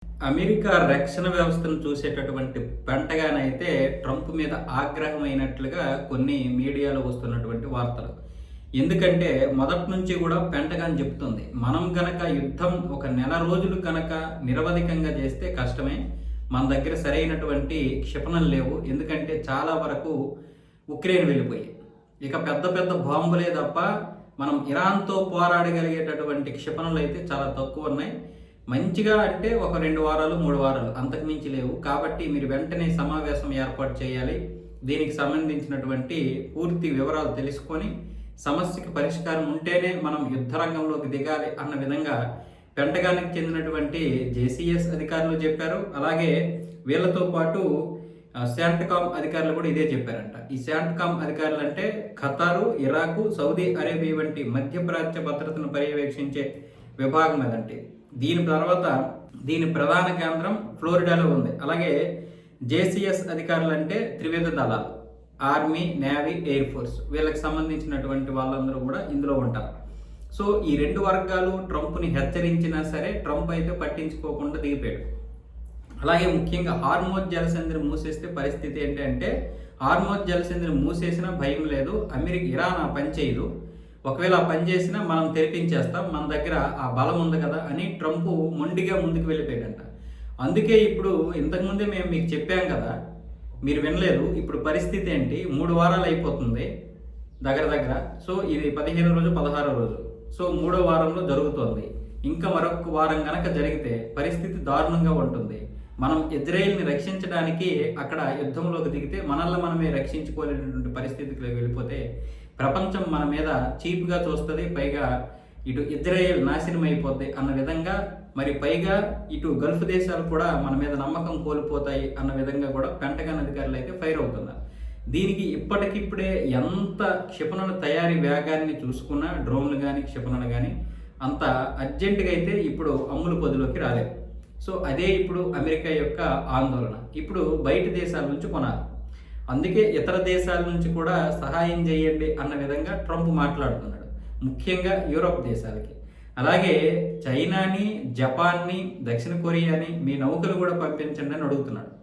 America రక్షణ వ్యవస్థను చూసేటటువంటి పెంటగానైతే ట్రంప్ మీద ఆగ్రహమైనట్లుగా కొన్ని మీడియాలో వస్తున్నటువంటి వార్తలు. ఎందుకంటే మొదటి నుంచి కూడా పెంటగాన్ చెప్తుంది. మనం గనక యుద్ధం ఒక నెల రోజులు కనుక నిరవధికంగా చేస్తే కష్టమే. మన దగ్గర సరైనటువంటి క్షిపణులు లేవు. ఎందుకంటే చాలా వరకు ఉక్రెయిన్ వెళ్ళిపోయాయి. ఇక పెద్ద పెద్ద బాంబులే తప్ప మనం ఇరాన్‌తో పోరాడగలిగేటటువంటి క్షిపణులు అయితే చాలా తక్కువ ఉన్నాయి. మంచిగా అంటే ఒక 2 వారాలు, 3 వారాలు అంతకు మించి లేవు. కాబట్టి మీరు వెంటనే సమావేశం ఏర్పాటు చేయాలి. దీనికి సంబంధించినటువంటి పూర్తి వివరాలు తెలుసుకొని సమస్యకి పరిష్కారం ఉంటేనే మనం యుద్ధ రంగంలోకి దిగాలి అన్న విధంగా పెంటగాన్‌కి చెందినటువంటి జేసీఎస్ అధికారులు చెప్పారు. అలాగే వీళ్ళతో పాటు శాంట్కామ్ అధికారులు కూడా ఇదే చెప్పారంట. ఈ శాంట్కామ్ అధికారులు అంటే ఖతారు, ఇరాకు, సౌదీ అరేబియా వంటి మధ్యప్రాచ్య భద్రతను పర్యవేక్షించే విభాగం అదంటే. దీని ప్రధాన కేంద్రం ఫ్లోరిడాలో ఉంది. అలాగే జేసీఎస్ అధికారులు అంటే త్రివిధ దళాలు, ఆర్మీ, నేవీ, ఎయిర్ ఫోర్స్ వీళ్ళకి సంబంధించినటువంటి వాళ్ళందరూ కూడా ఇందులో ఉంటారు. సో ఈ 2 వర్గాలు ట్రంప్ని హెచ్చరించినా సరే ట్రంప్ అయితే పట్టించుకోకుండా దిగిపోయాడు. అలాగే ముఖ్యంగా హార్మోజ్ జలసంధిని మూసేస్తే పరిస్థితి ఏంటంటే హార్మోజ్ జలసంధిని మూసేసినా భయం లేదు. ఇరాన్ ఆ పని చేయదు. ఒకవేళ ఆ పని చేసినా మనం తెరిపించేస్తాం, మన దగ్గర ఆ బలం ఉంది కదా అని ట్రంప్ మొండిగా ముందుకు వెళ్ళిపోయాడంట. అందుకే ఇప్పుడు ఇంతకుముందే మేము మీకు చెప్పాం కదా, మీరు వినలేదు. ఇప్పుడు పరిస్థితి ఏంటి, 3 వారాలు అయిపోతుంది దగ్గర దగ్గర. సో ఇది 15వ రోజు, 16వ రోజు. సో 3వ వారంలో జరుగుతోంది. ఇంకా మరొక వారం కనుక జరిగితే పరిస్థితి దారుణంగా ఉంటుంది. మనం ఇజ్రాయెల్ని రక్షించడానికి అక్కడ యుద్ధంలోకి దిగితే మనల్ని మనమే రక్షించుకోలేనటువంటి పరిస్థితికి వెళ్ళిపోతే ప్రపంచం మన మీద చీప్గా చూస్తుంది. పైగా ఇటు ఇజ్రాయెల్ నాశనం అయిపోద్ది అన్న విధంగా, మరి పైగా ఇటు గల్ఫ్ దేశాలు కూడా మన మీద నమ్మకం కోల్పోతాయి అన్న విధంగా కూడా పెంటగాన్ అధికారులు అయితే ఫైర్ అవుతున్నారు. దీనికి ఇప్పటికిప్పుడే ఎంత క్షిపణుల తయారీ వేగాన్ని చూసుకున్నా, డ్రోన్లు కానీ క్షిపణులు కానీ అంత అర్జెంటుగా అయితే ఇప్పుడు అమ్ములు పొదిలోకి రాలేదు. సో అదే ఇప్పుడు అమెరికా యొక్క ఆందోళన. ఇప్పుడు బయట దేశాల నుంచి కొనాలి. అందుకే ఇతర దేశాల నుంచి కూడా సహాయం చేయండి అన్న విధంగా ట్రంప్ మాట్లాడుతున్నాడు. ముఖ్యంగా యూరోప్ దేశాలకి. అలాగే చైనాని, జపాన్ని, దక్షిణ కొరియాని మీ నౌకలు కూడా పంపించండి అని అడుగుతున్నాడు.